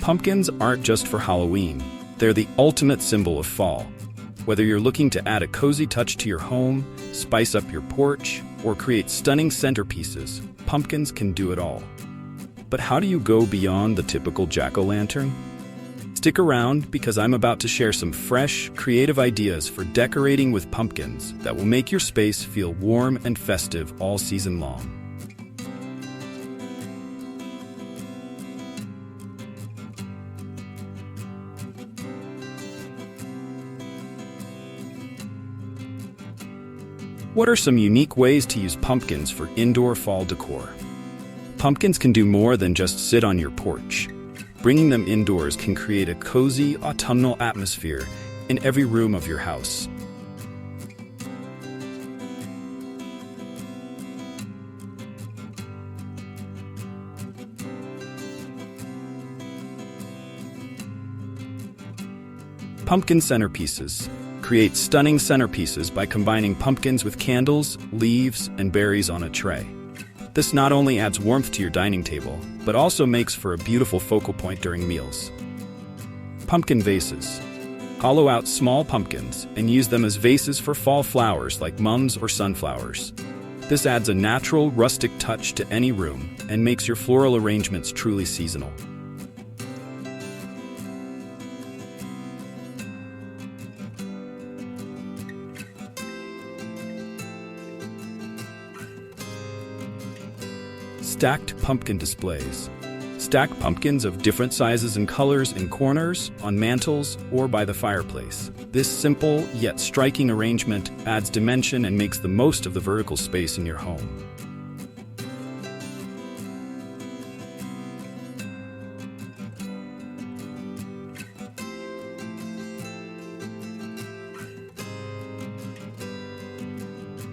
Pumpkins aren't just for Halloween. They're the ultimate symbol of fall. Whether you're looking to add a cozy touch to your home, spice up your porch, or create stunning centerpieces, pumpkins can do it all. But how do you go beyond the typical jack-o'-lantern? Stick around because I'm about to share some fresh, creative ideas for decorating with pumpkins that will make your space feel warm and festive all season long. What are some unique ways to use pumpkins for indoor fall decor? Pumpkins can do more than just sit on your porch. Bringing them indoors can create a cozy, autumnal atmosphere in every room of your house. Pumpkin centerpieces. Create stunning centerpieces by combining pumpkins with candles, leaves, and berries on a tray. This not only adds warmth to your dining table, but also makes for a beautiful focal point during meals. Pumpkin vases. Hollow out small pumpkins and use them as vases for fall flowers like mums or sunflowers. This adds a natural, rustic touch to any room and makes your floral arrangements truly seasonal. Stacked pumpkin displays. Stack pumpkins of different sizes and colors in corners, on mantels, or by the fireplace. This simple yet striking arrangement adds dimension and makes the most of the vertical space in your home.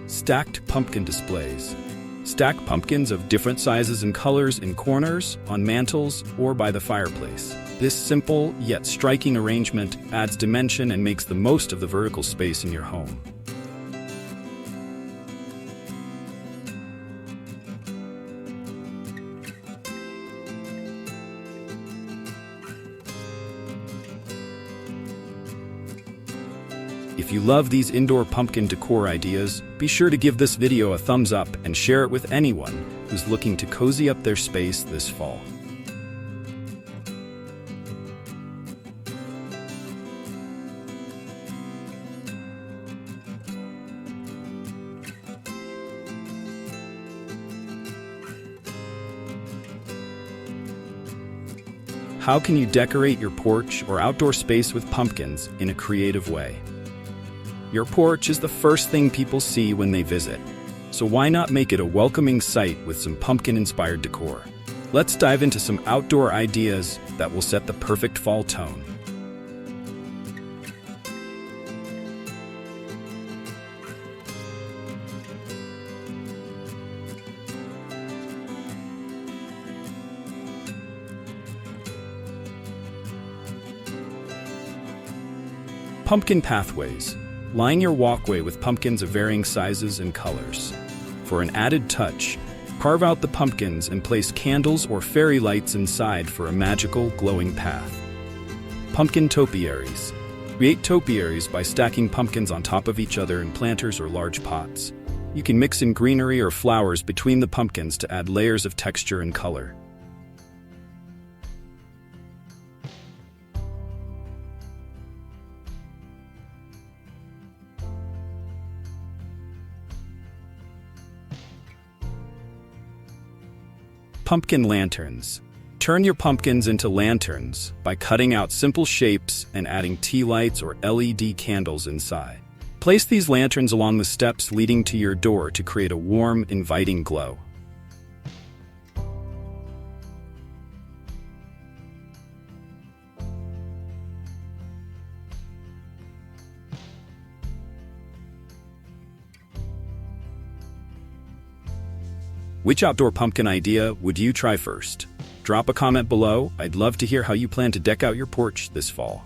Stacked pumpkin displays. Stack pumpkins of different sizes and colors in corners, on mantels, or by the fireplace. This simple yet striking arrangement adds dimension and makes the most of the vertical space in your home. If you love these indoor pumpkin decor ideas, be sure to give this video a thumbs up and share it with anyone who's looking to cozy up their space this fall. How can you decorate your porch or outdoor space with pumpkins in a creative way? Your porch is the first thing people see when they visit, so why not make it a welcoming sight with some pumpkin-inspired decor? Let's dive into some outdoor ideas that will set the perfect fall tone. Pumpkin pathways. Line your walkway with pumpkins of varying sizes and colors. For an added touch, carve out the pumpkins and place candles or fairy lights inside for a magical, glowing path. Pumpkin topiaries. Create topiaries by stacking pumpkins on top of each other in planters or large pots. You can mix in greenery or flowers between the pumpkins to add layers of texture and color. Pumpkin lanterns. Turn your pumpkins into lanterns by cutting out simple shapes and adding tea lights or LED candles inside. Place these lanterns along the steps leading to your door to create a warm, inviting glow. Which outdoor pumpkin idea would you try first? Drop a comment below. I'd love to hear how you plan to deck out your porch this fall.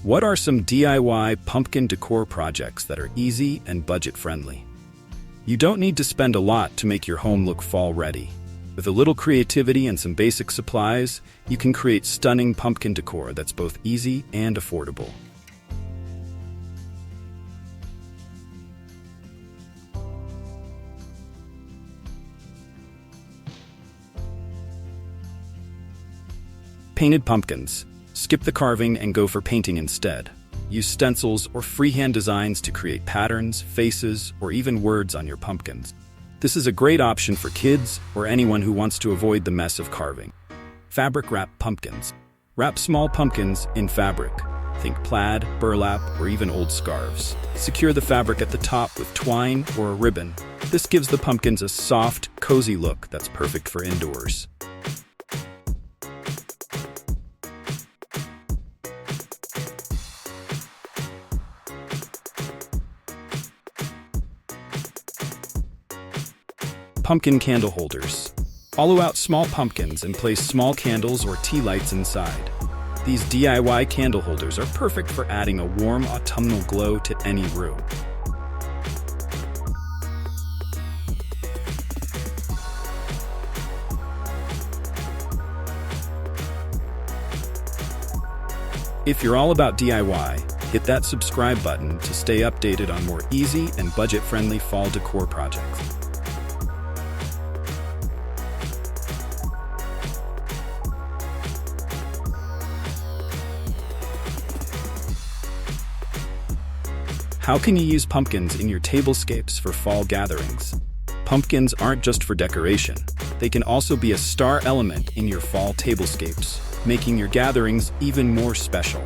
What are some DIY pumpkin decor projects that are easy and budget-friendly? You don't need to spend a lot to make your home look fall-ready. With a little creativity and some basic supplies, you can create stunning pumpkin decor that's both easy and affordable. Painted pumpkins. Skip the carving and go for painting instead. Use stencils or freehand designs to create patterns, faces, or even words on your pumpkins. This is a great option for kids or anyone who wants to avoid the mess of carving. Fabric wrap pumpkins. Wrap small pumpkins in fabric. Think plaid, burlap, or even old scarves. Secure the fabric at the top with twine or a ribbon. This gives the pumpkins a soft, cozy look that's perfect for indoors. Pumpkin candle holders. Hollow out small pumpkins and place small candles or tea lights inside. These DIY candle holders are perfect for adding a warm autumnal glow to any room. If you're all about DIY, hit that subscribe button to stay updated on more easy and budget-friendly fall decor projects. How can you use pumpkins in your tablescapes for fall gatherings? Pumpkins aren't just for decoration. They can also be a star element in your fall tablescapes, making your gatherings even more special.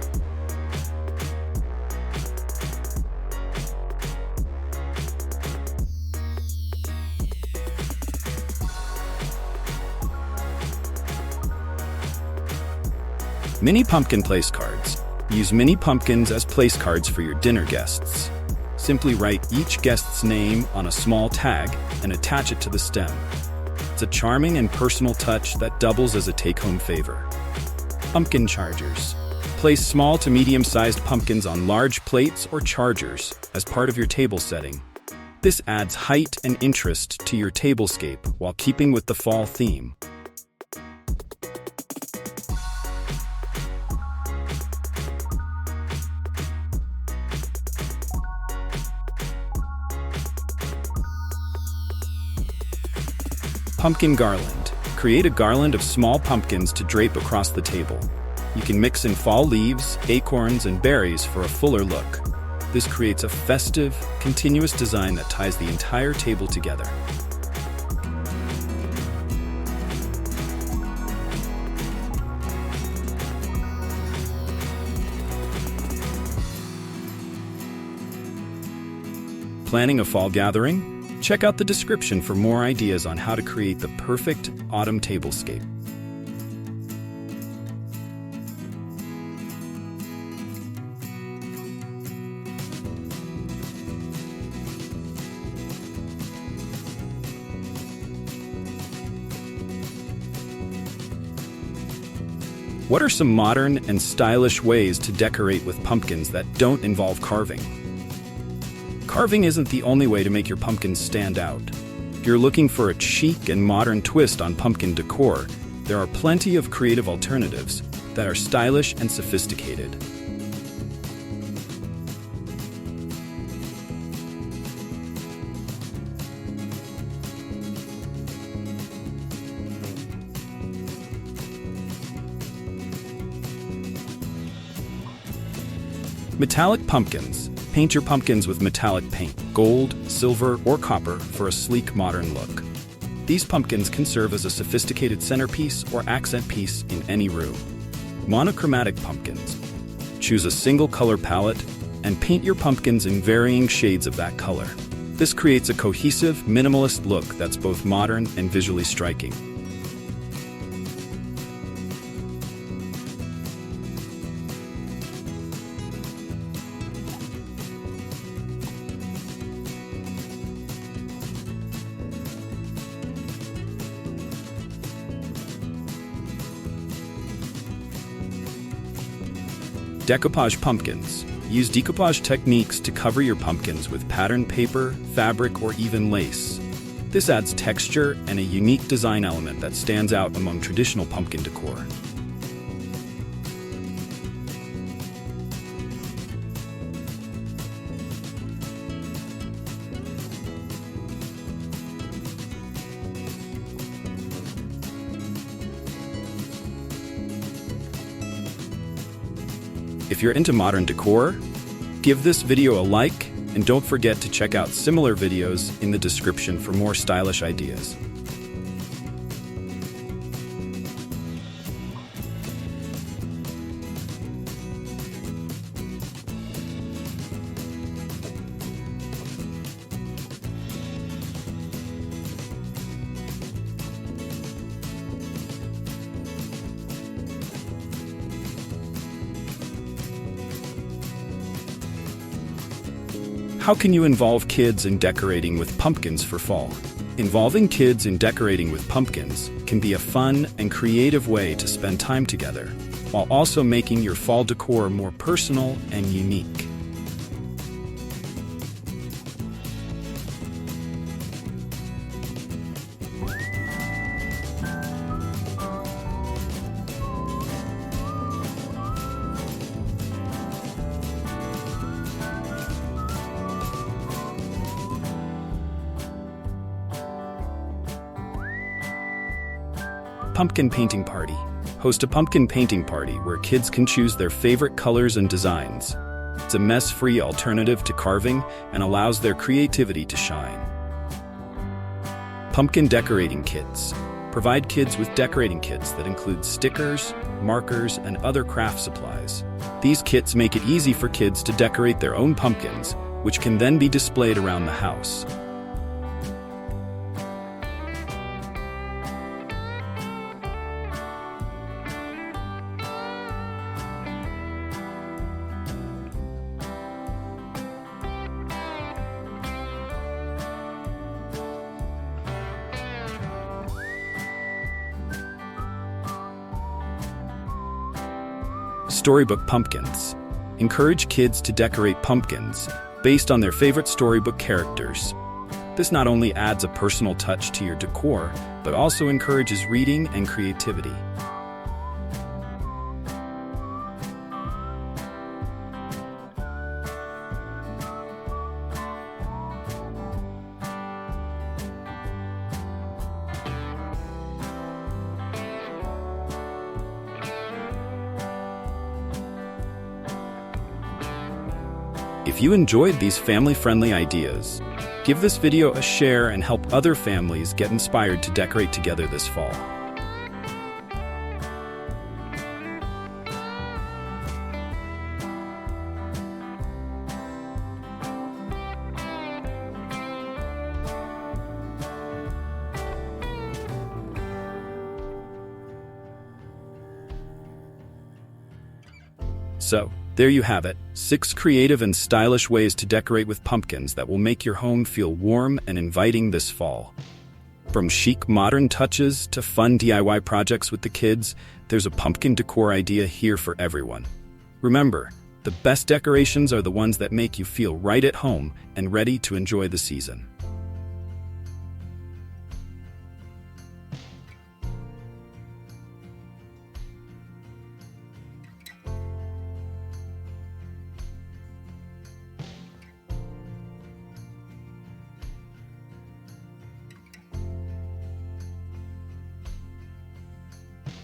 Mini pumpkin place cards. Use mini pumpkins as place cards for your dinner guests. Simply write each guest's name on a small tag and attach it to the stem. It's a charming and personal touch that doubles as a take-home favor. Pumpkin chargers. Place small to medium-sized pumpkins on large plates or chargers as part of your table setting. This adds height and interest to your tablescape while keeping with the fall theme. Pumpkin garland. Create a garland of small pumpkins to drape across the table. You can mix in fall leaves, acorns, and berries for a fuller look. This creates a festive, continuous design that ties the entire table together. Planning a fall gathering? Check out the description for more ideas on how to create the perfect autumn tablescape. What are some modern and stylish ways to decorate with pumpkins that don't involve carving? Carving isn't the only way to make your pumpkins stand out. If you're looking for a chic and modern twist on pumpkin decor, there are plenty of creative alternatives that are stylish and sophisticated. Metallic pumpkins. Paint your pumpkins with metallic paint, gold, silver, or copper for a sleek, modern look. These pumpkins can serve as a sophisticated centerpiece or accent piece in any room. Monochromatic pumpkins. Choose a single color palette and paint your pumpkins in varying shades of that color. This creates a cohesive, minimalist look that's both modern and visually striking. Decoupage pumpkins. Use decoupage techniques to cover your pumpkins with patterned paper, fabric, or even lace. This adds texture and a unique design element that stands out among traditional pumpkin decor. If you're into modern decor, give this video a like, and don't forget to check out similar videos in the description for more stylish ideas. How can you involve kids in decorating with pumpkins for fall? Involving kids in decorating with pumpkins can be a fun and creative way to spend time together, while also making your fall decor more personal and unique. Pumpkin painting party. Host a pumpkin painting party where kids can choose their favorite colors and designs. It's a mess-free alternative to carving and allows their creativity to shine. Pumpkin decorating kits. Provide kids with decorating kits that include stickers, markers, and other craft supplies. These kits make it easy for kids to decorate their own pumpkins, which can then be displayed around the house. Storybook pumpkins. Encourage kids to decorate pumpkins based on their favorite storybook characters. This not only adds a personal touch to your decor, but also encourages reading and creativity. If you enjoyed these family-friendly ideas, give this video a share and help other families get inspired to decorate together this fall. So, there you have it, 6 creative and stylish ways to decorate with pumpkins that will make your home feel warm and inviting this fall. From chic modern touches to fun DIY projects with the kids, there's a pumpkin decor idea here for everyone. Remember, the best decorations are the ones that make you feel right at home and ready to enjoy the season.